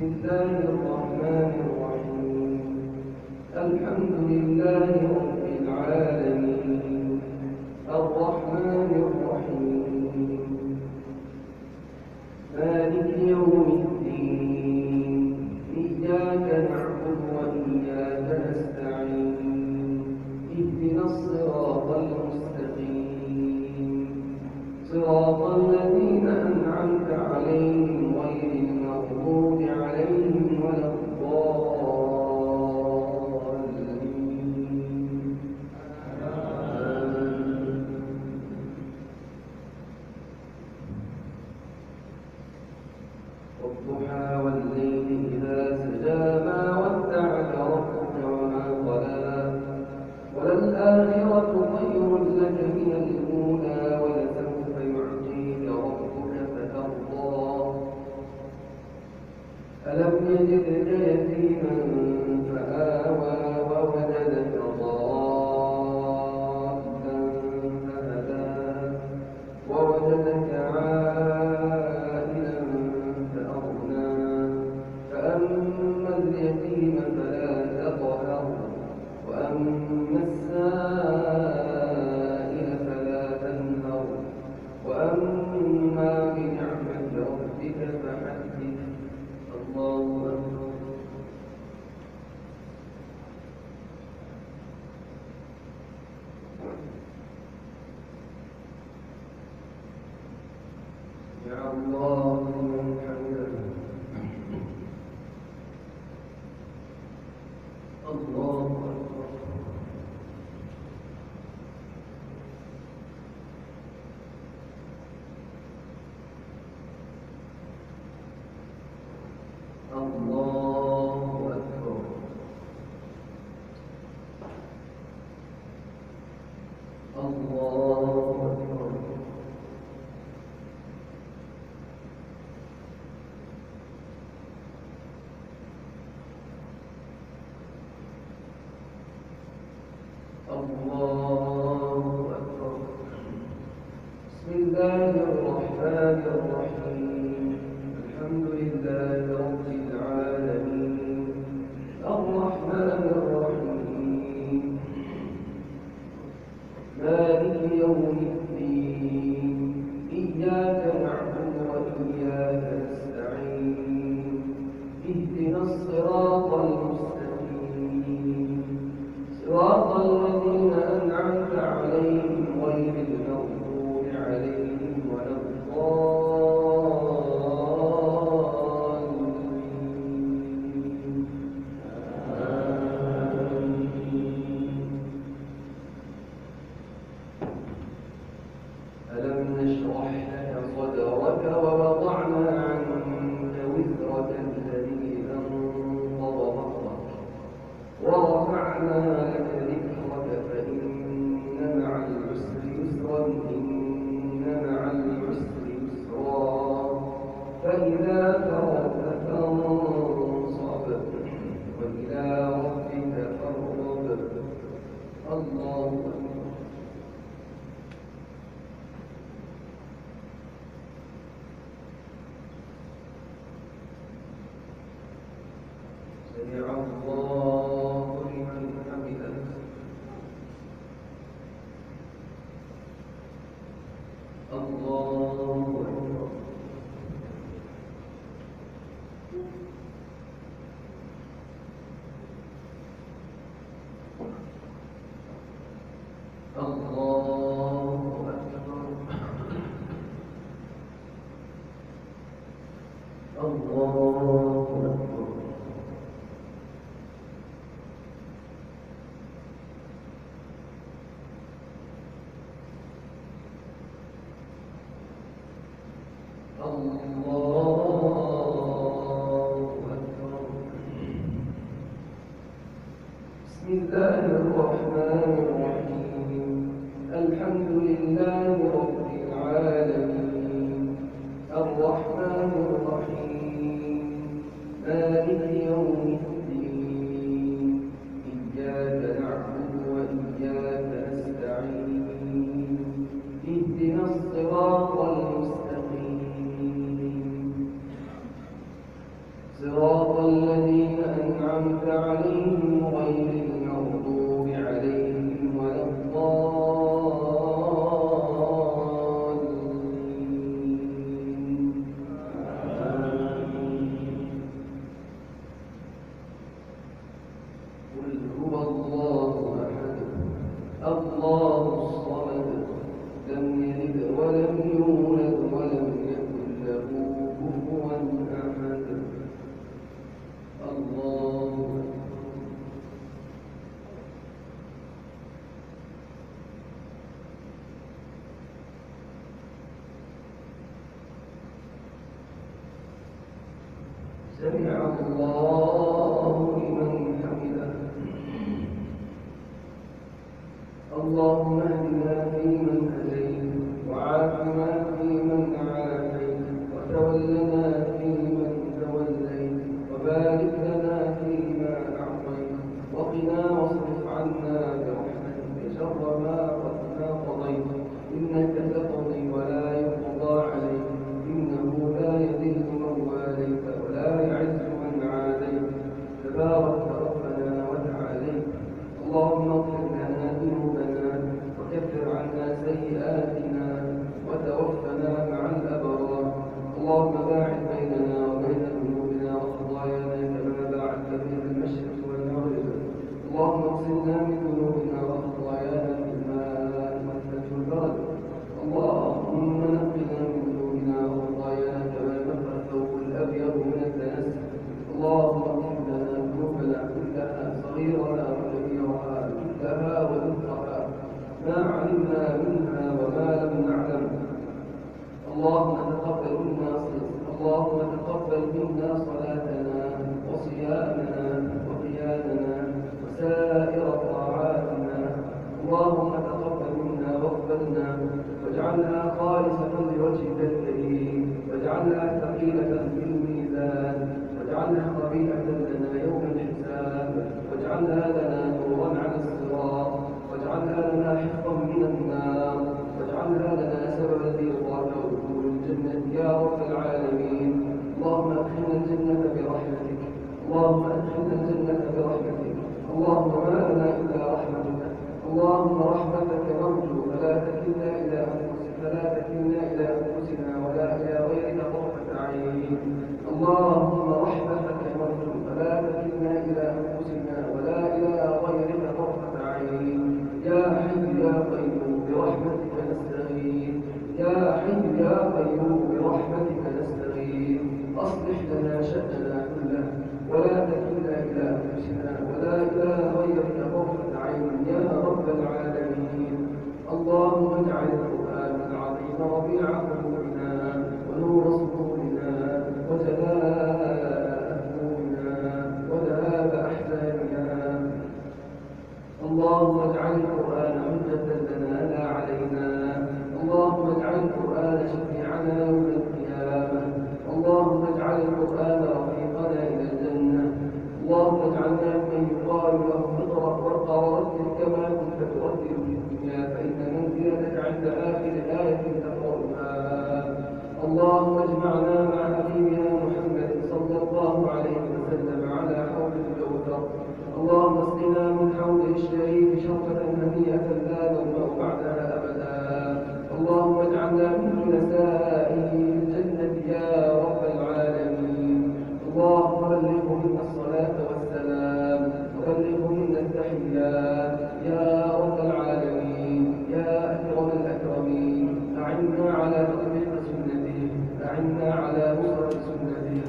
الله الرحمن الرحيم. الحمد لله رب العالمين الرحمن الرحيم مالك يوم الدين إياك نعبد وإياك نستعين اهدنا الصراط المستقيم صراط الذين أنعمت عليهم غير المغضوب عليهم ولا الضالين. والضحى والليل إذا سجى ما ودعك ربك وما قلى وللآخرة خير لك من الأولى ولسوف يعطيك ربك فترضى. ألم يجدك يتيما فآوى ووجدك ضالا فهدى ووجدك عائلا فأغنى فأما اليتيم فلا تقهر وأما السائل فلا تنهر وأما بنعمة ربك فحدث. الله أكبر. يا الله لمن حمده. الله أكبر. الله أكبر. الله أكبر. الله أكبر. بسم الله الرحمن الرحيم. الحمد لله رب العالمين الرحمن الرحيم مالك يوم الدين إياك نعبد وإياك نستعين اهدنا الصراط المستقيم صراط الذين أنعمت عليهم غير المغضوب عليهم ولا الضالين. ألم نشرح لك صدرك ووضعنا عنك وزرك الذي أنقض ظهرك ورفعنا لك ذكرك فإن مع العسر يسرا إن مع العسر يسرا فإذا فرغت فانصب وإلى ربك فارغب. الله أكبر. سمع الله لمن حمده. الله أكبر. الله أكبر. الله أكبر. الله أكبر. بسم الله الرحمن الرحيم. الحمد لله رب العالمين الرحمن الرحيم مالك يوم الدين إياك نعبد وإياك نستعين اهدنا الصراط المستقيم صراط سمع الله لمن حمده. اللهم اهدنا فيمن هديت، وعافنا فيمن عافيت، وتولنا فيمن توليت، وبارك لنا فيما أعطيت، وقنا واصرف عنا برحمتك شر ما قضيت، إنك تقضي ولا يقضى عليك، إنه لا يذل من واليت ولا يعز من عاديت، تبارك ربنا وتعاليت. اللهم اغفر لنا ذنوبنا وكفر عنا سيئاتنا وتوفنا مع الأبرار. اللهم باعد بيننا وبين ذنوبنا وخطايانا كما باعدت بين المشرق والمغرب. اللهم اغسلنا من ذنوبنا وخطايانا بالماء والثلج والبرد. اللهم نقنا من ذنوبنا وخطايانا كما ينقى الثوب الأبيض من الدنس. اللهم اغفر لنا ذنوبنا كلها صغيرها وكبيرها كلها ودقها، ما علمنا منها وما لم نعلم. اللهم تقبل منا صلاتنا وصيامنا وقيامنا وسائر طاعاتنا. اللهم تقبل منا واقبلنا، واجعلها خالصة لوجهك الكريم، واجعلها ثقيلة في الميزان، واجعلها طريقة لنا يوم الحساب، واجعلها لنا نورا على الصراط، واجعلها لنا حفظا من النار، واجعلها لنا سببا لرضاك ودخول الجنة يا رب العالمين. اللهم ادخلنا الجنة برحمتك، اللهم ادخلنا الجنة برحمتك. اللهم ما لنا إلا رحمتك، اللهم رحمتك نرجو، فلا تكلنا إلى أنفسنا ولا إلى غيرنا طرفة عين. اللهم رحمتك نرجو، فلا تكلنا إلى أنفسنا ولا إلى غيرك طرفة عين. يا حي يا قيوم برحمتك نستغيث، يا حي يا قيوم برحمتك نستغيث. أصلح لنا شأننا كله، ولا تكلنا إلى أنفسنا ولا إلى غيرك طرفة عين يا رب العالمين. اللهم اجعل القرآن العظيم ربيع قلوبنا ونور صدورنا وجلاء همومنا وذهاب أحزاننا. اللهم اجعل القرآن حجة لنا لا علينا. اللهم اجعل القرآن شفيعنا يوم القيامة. اللهم اجعل القرآن رفيقنا إلى الجنة. اللهم اجعلنا ممن يقال له اقرأ وارقى ورتل كما كنت ترتل في الدنيا، فإن منزلتك عند آخر آية تقرأها. اللهم اجمعنا مع حبيبنا محمد صلى الله عليه وسلم على حوض الكوثر. اللهم اسقنا من حوضه الشريف شربة هنيئة لا نظمأ بعدها أبدا. اللهم اجعلنا من نسائه الجنة يا رب العالمين. اللهم بلغه منا الصلاة والسلام، وبلغه منا التحيات يا رب العالمين. يا أكرم الأكرمين، أعنا على تطبيق سنته، أعنا على نصرة سنته،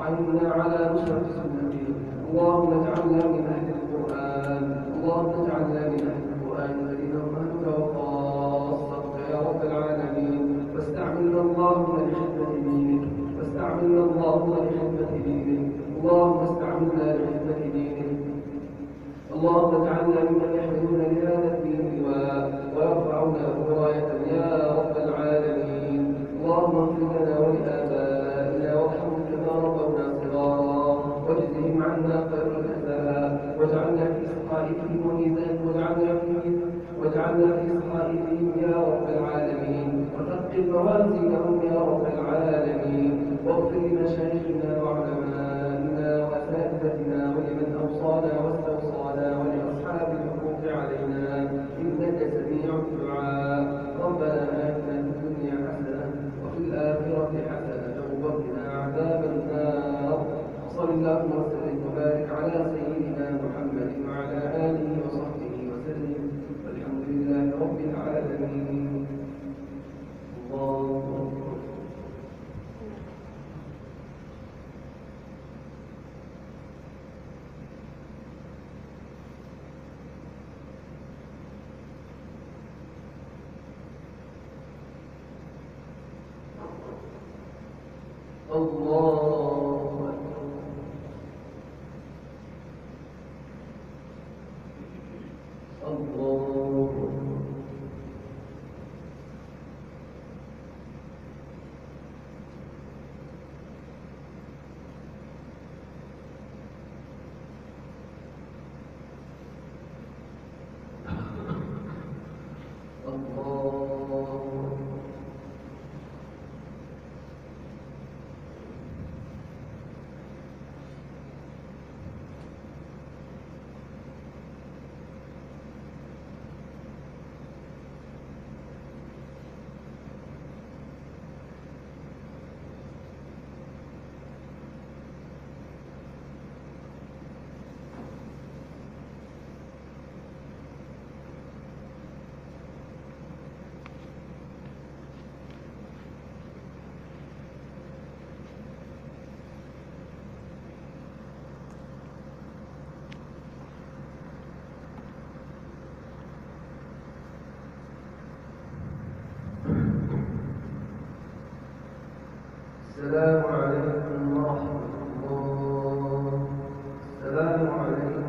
أعنا على نصرة سنته. اللهم اجعلنا من أهل القرآن، اللهم اجعلنا من أهل القرآن الذين هم أهلك وخاصتك يا رب العالمين. واستعملنا اللهم لخدمة دينك، واستعملنا اللهم لخدمة دينك، اللهم استعملنا لخدمة دينك. اللهم اجعلنا ممن يحملون لهذا الدين لواء ويرفعون له راية يا رب العالمين. اللهم اغفر لنا ولآبائنا وارحمهم كما ربونا صغارا، واجزهم عنا خير الجزاء، واجعلنا في صحائفهم وميزان، واجعلنا في صحائفهم يا رب العالمين، وثقل موازينهم يا رب العالمين. واغفر لمشايخنا وعلمائنا وأساتذتنا ولمن أوصانا واستوصانا ولأصحاب الحقوق علينا، إنك سميع الدعاء. ربنا آتنا في الدنيا حسنة وفي الآخرة حسنة وقنا عذاب النار. صل اللهم وسلم وبارك على سيدنا محمد وعلى آله وصحبه وسلم، والحمد لله رب العالمين. الله أكبر. الله أكبر. السلام عليكم ورحمة الله. السلام عليكم